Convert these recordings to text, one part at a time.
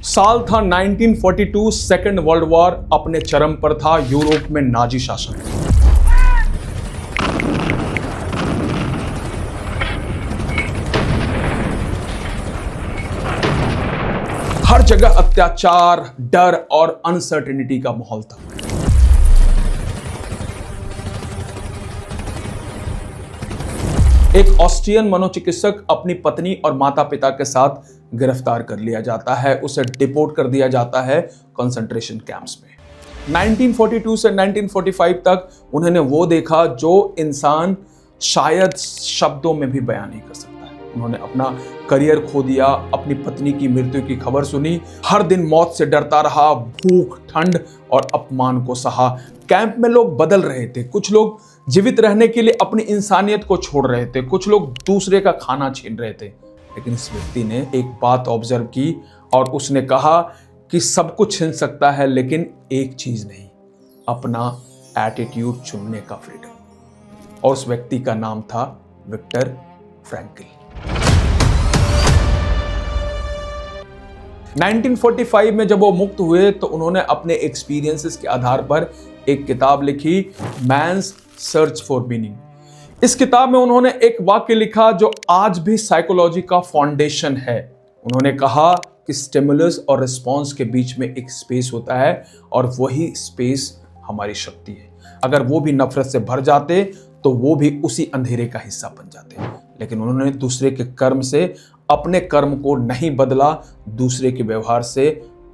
साल था 1942, second world war अपने चरम पर था। यूरोप में नाजी शासन। हर जगह अत्याचार, डर और अनसर्टेनिटी का माहौल था। एक ऑस्ट्रियन मनोचिकित्सक अपनी पत्नी और माता पिता के साथ गिरफ्तार कर लिया जाता है। उसे डिपोर्ट कर दिया जाता है कंसंट्रेशन कैंप्स में। 1942 से 1945 तक उन्होंने वो देखा जो इंसान शायद शब्दों में भी बयान नहीं कर सकता है। उन्होंने अपना करियर खो दिया, अपनी पत्नी की मृत्यु की खबर सुनी, हर दिन मौत से डरता रहा, भूख, ठंड और अपमान को सहा। कैंप में लोग बदल रहे थे। कुछ लोग जीवित रहने के लिए अपनी इंसानियत को छोड़ रहे थे, कुछ लोग दूसरे का खाना छीन रहे थे। लेकिन इस व्यक्ति ने एक बात ऑब्जर्व की और उसने कहा कि सब कुछ छिन सकता है लेकिन एक चीज नहीं, अपना एटीट्यूड चुनने का फ्रीडम। और उस व्यक्ति का नाम था विक्टर फ्रैंकल। 1945 में जब वो मुक्त हुए तो उन्होंने अपने एक्सपीरियंसेस के आधार पर एक किताब लिखी, मैन्स सर्च फॉर मीनिंग। इस किताब में उन्होंने एक वाक्य लिखा जो आज भी साइकोलॉजी का फाउंडेशन है। उन्होंने कहा कि स्टिमुलस और रिस्पॉन्स के बीच में एक स्पेस होता है और वही स्पेस हमारी शक्ति है। अगर वो भी नफरत से भर जाते तो वो भी उसी अंधेरे का हिस्सा बन जाते। लेकिन उन्होंने दूसरे के कर्म से अपने कर्म को नहीं बदला, दूसरे के व्यवहार से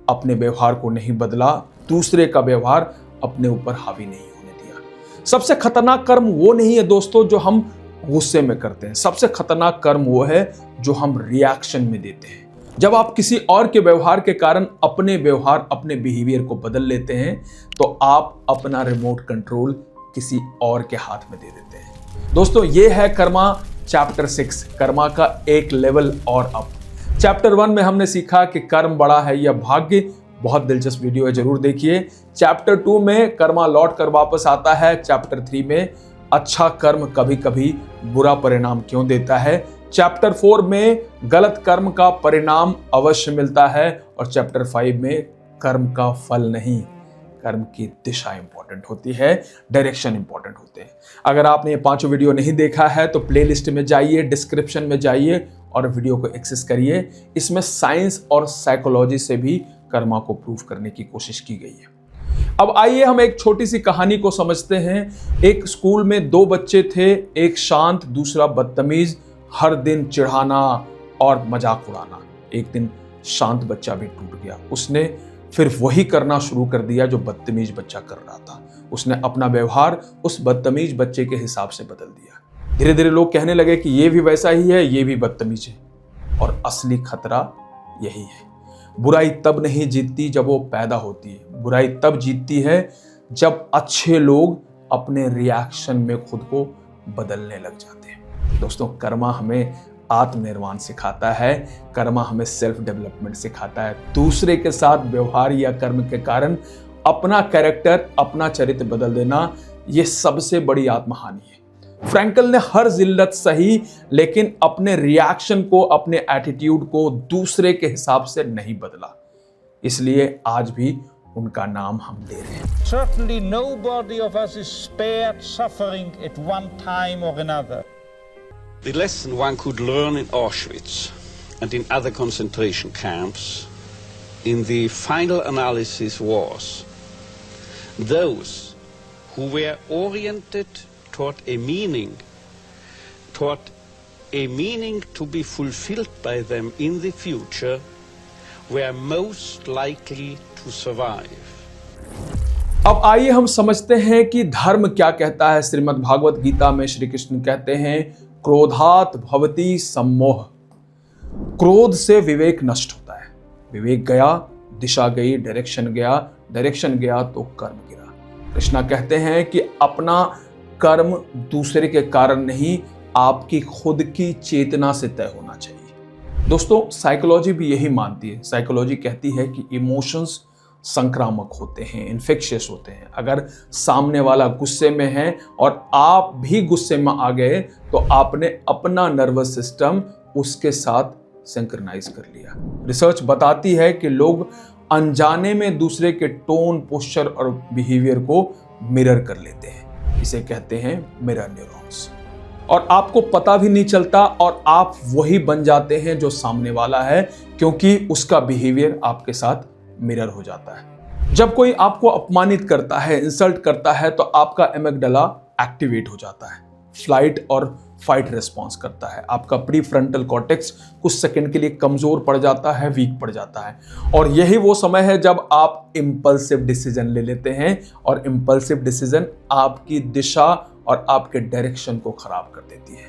अपने व्यवहार को नहीं बदला, दूसरे का व्यवहार अपने ऊपर हावी नहीं होने दिया। सबसे खतरनाक कर्म वो नहीं है दोस्तों जो हम गुस्से में करते हैं। सबसे खतरनाक कर्म वो है जो हम रिएक्शन में देते हैं। जब आप किसी और के व्यवहार के कारण अपने व्यवहार, अपने बिहेवियर को बदल लेते हैं तो आप अपना रिमोट कंट्रोल किसी और के हाथ में दे देते हैं। दोस्तों, ये है कर्मा चैप्टर 6, कर्मा का एक लेवल और अप। चैप्टर 1 में हमने सीखा कि कर्म बड़ा है या भाग्य। बहुत दिलचस्प वीडियो है, जरूर देखिए। चैप्टर 2 में कर्मा लौट कर वापस आता है। चैप्टर 3 में अच्छा कर्म कभी कभी बुरा परिणाम क्यों देता है। चैप्टर 4 में गलत कर्म का परिणाम अवश्य मिलता है। और चैप्टर 5 में कर्म का फल नहीं, कर्म की दिशा इंपॉर्टेंट होती है, डायरेक्शन इंपॉर्टेंट होते हैं। अगर आपने ये पांचों वीडियो नहीं देखा है तो प्लेलिस्ट में जाइए, डिस्क्रिप्शन में जाइए और वीडियो को एक्सेस करिए। इसमें साइंस और साइकोलॉजी से भी कर्मा को प्रूव करने की कोशिश की गई है। अब आइए हम एक छोटी सी कहानी को समझते हैं। एक स्कूल में दो बच्चे थे, एक शांत, दूसरा बदतमीज। हर दिन चिढ़ाना और मजाक उड़ाना। एक दिन शांत बच्चा भी टूट गया। उसने फिर वही करना शुरू कर दिया जो बदतमीज बच्चा कर रहा था। उसने अपना व्यवहार उस बदतमीज बच्चे के हिसाब से बदल दिया। धीरे धीरे लोग कहने लगे कि ये भी वैसा ही है, ये भी बदतमीज है। और असली खतरा यही है। बुराई तब नहीं जीतती जब वो पैदा होती है, बुराई तब जीतती है जब अच्छे लोग अपने रिएक्शन में खुद को बदलने लग जाते हैं। दोस्तों, कर्मा हमें आत्मनिर्माण सिखाता है, कर्मा हमें सेल्फ डेवलपमेंट सिखाता है। दूसरे के साथ व्यवहार या कर्म के कारण अपना कैरेक्टर, अपना चरित्र बदल देना, यह सबसे बड़ी आत्महानि है। फ्रैंकल ने हर जिल्लत सही, लेकिन अपने रिएक्शन को, अपने एटीट्यूड को दूसरे के हिसाब से नहीं बदला। इसलिए आज भी उनका नाम हम ले रहे हैं। Certainly nobody of us is spared suffering at one time or another. The lesson one could learn in Auschwitz and in other concentration camps in the final analysis was those who were oriented toward a meaning to be fulfilled by them in the future were most likely to survive. अब आइए हम समझते हैं कि धर्म क्या कहता है। श्रीमद् भागवत गीता में श्री कृष्ण कहते हैं, क्रोधात भवति सम्मोह। क्रोध से विवेक नष्ट होता है। विवेक गया, दिशा गई, डायरेक्शन गया तो कर्म गिरा। कृष्णा कहते हैं कि अपना कर्म दूसरे के कारण नहीं, आपकी खुद की चेतना से तय होना चाहिए। दोस्तों, साइकोलॉजी भी यही मानती है। साइकोलॉजी कहती है कि इमोशंस संक्रामक होते हैं, इन्फेक्शियस होते हैं। अगर सामने वाला गुस्से में है और आप भी गुस्से में आ गए तो आपने अपना नर्वस सिस्टम उसके साथ सिंक्रनाइज कर लिया। रिसर्च बताती है कि लोग अनजाने में दूसरे के टोन, पोस्चर और बिहेवियर को मिरर कर लेते हैं। इसे कहते हैं मिरर न्यूरॉन्स। और आपको पता भी नहीं चलता और आप वही बन जाते हैं जो सामने वाला है, क्योंकि उसका बिहेवियर आपके साथ मिरर हो जाता है। जब कोई आपको अपमानित करता है, इंसल्ट करता है, तो आपका एमिगडाला एक्टिवेट हो जाता है, फ्लाइट और फाइट रिस्पॉन्स करता है। आपका प्रीफ्रंटल कॉर्टेक्स कुछ सेकंड के लिए कमजोर पड़ जाता है, वीक पड़ जाता है। और यही वो समय है जब आप इंपल्सिव डिसीजन ले लेते हैं, और इंपल्सिव डिसीजन आपकी दिशा और आपके डायरेक्शन को खराब कर देती है।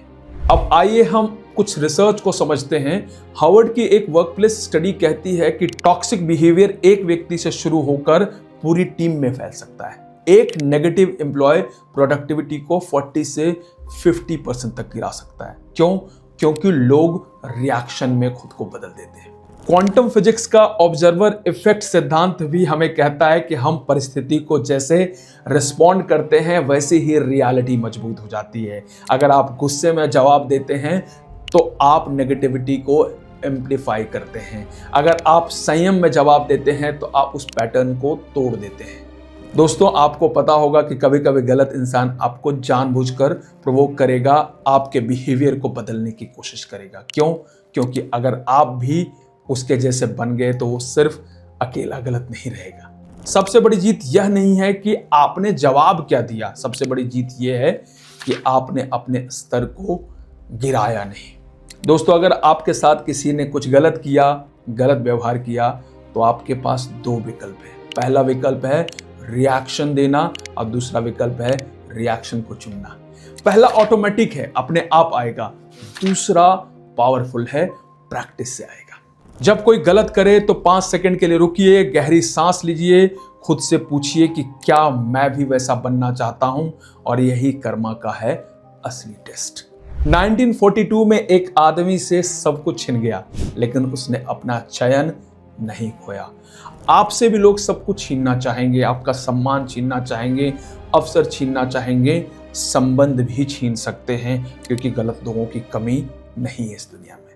अब आइए हम कुछ रिसर्च को समझते हैं। हार्वर्ड की एक वर्कप्लेस स्टडी कहती है कि टॉक्सिक बिहेवियर एक व्यक्ति से शुरू होकर पूरी टीम में फैल सकता है। एक नेगेटिव एम्प्लॉय प्रोडक्टिविटी को 40 से 50% तक गिरा सकता है। क्यों? क्योंकि लोग रिएक्शन में खुद को बदल देते हैं। क्वांटम फिजिक्स का ऑब्जर्वर इफेक्ट सिद्धांत भी हमें कहता है कि हम परिस्थिति को जैसे रिस्पॉन्ड करते हैं, वैसे ही रियलिटी मजबूत हो जाती है। अगर आप गुस्से में जवाब देते हैं तो आप नेगेटिविटी को एम्प्लीफाई करते हैं। अगर आप संयम में जवाब देते हैं तो आप उस पैटर्न को तोड़ देते हैं। दोस्तों, आपको पता होगा कि कभी कभी गलत इंसान आपको जानबूझकर प्रोवोक करेगा, आपके बिहेवियर को बदलने की कोशिश करेगा। क्यों? क्योंकि अगर आप भी उसके जैसे बन गए तो वो सिर्फ अकेला गलत नहीं रहेगा। सबसे बड़ी जीत यह नहीं है कि आपने जवाब क्या दिया, सबसे बड़ी जीत यह है कि आपने अपने स्तर को गिराया नहीं। दोस्तों, अगर आपके साथ किसी ने कुछ गलत किया, गलत व्यवहार किया, तो आपके पास दो विकल्प है। पहला विकल्प है रिएक्शन देना और दूसरा विकल्प है रिएक्शन को चुनना। पहला ऑटोमेटिक है, अपने आप आएगा। दूसरा पावरफुल है, प्रैक्टिस से आएगा। जब कोई गलत करे तो 5 सेकंड के लिए रुकिए, गहरी सांस लीजिए, खुद से पूछिए कि क्या मैं भी वैसा बनना चाहता हूं, और यही कर्मा का है असली टेस्ट। 1942 में एक आदमी से सब कुछ छिन गया, लेकिन उसने अपना चयन नहीं खोया। आपसे भी लोग सब कुछ छीनना चाहेंगे, आपका सम्मान छीनना चाहेंगे, अवसर छीनना चाहेंगे, संबंध भी छीन सकते हैं, क्योंकि गलत लोगों की कमी नहीं है इस दुनिया में।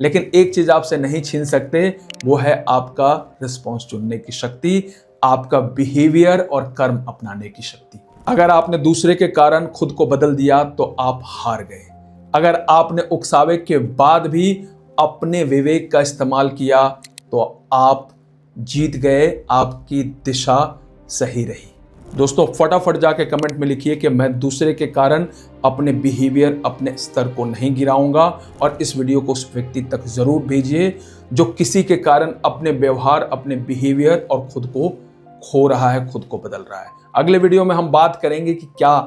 लेकिन एक चीज आपसे नहीं छीन सकते, वो है आपका रिस्पॉन्स चुनने की शक्ति, आपका बिहेवियर और कर्म अपनाने की शक्ति। अगर आपने दूसरे के कारण खुद को बदल दिया तो आप हार गए। अगर आपने उकसावे के बाद भी अपने विवेक का इस्तेमाल किया तो आप जीत गए, आपकी दिशा सही रही। दोस्तों, फटाफट जाके कमेंट में लिखिए कि मैं दूसरे के कारण अपने बिहेवियर, अपने स्तर को नहीं गिराऊंगा, और इस वीडियो को उस व्यक्ति तक जरूर भेजिए जो किसी के कारण अपने व्यवहार, अपने बिहेवियर और खुद को खो रहा है, खुद को बदल रहा है। अगले वीडियो में हम बात करेंगे कि क्या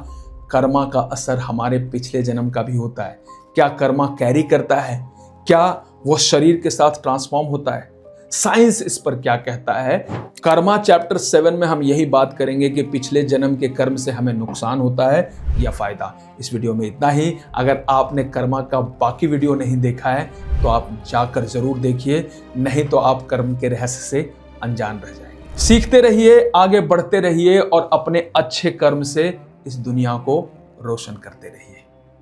कर्मा का असर हमारे पिछले जन्म का भी होता है, क्या कर्मा कैरी करता है, क्या वो शरीर के साथ ट्रांसफॉर्म होता है, साइंस इस पर क्या कहता है। कर्मा चैप्टर 7 में हम यही बात करेंगे कि पिछले जन्म के कर्म से हमें नुकसान होता है या फायदा। इस वीडियो में इतना ही। अगर आपने कर्मा का बाकी वीडियो नहीं देखा है तो आप जाकर जरूर देखिए, नहीं तो आप कर्म के रहस्य से अनजान रह जाएंगे। सीखते रहिए, आगे बढ़ते रहिए और अपने अच्छे कर्म से इस दुनिया को रोशन करते रहिए।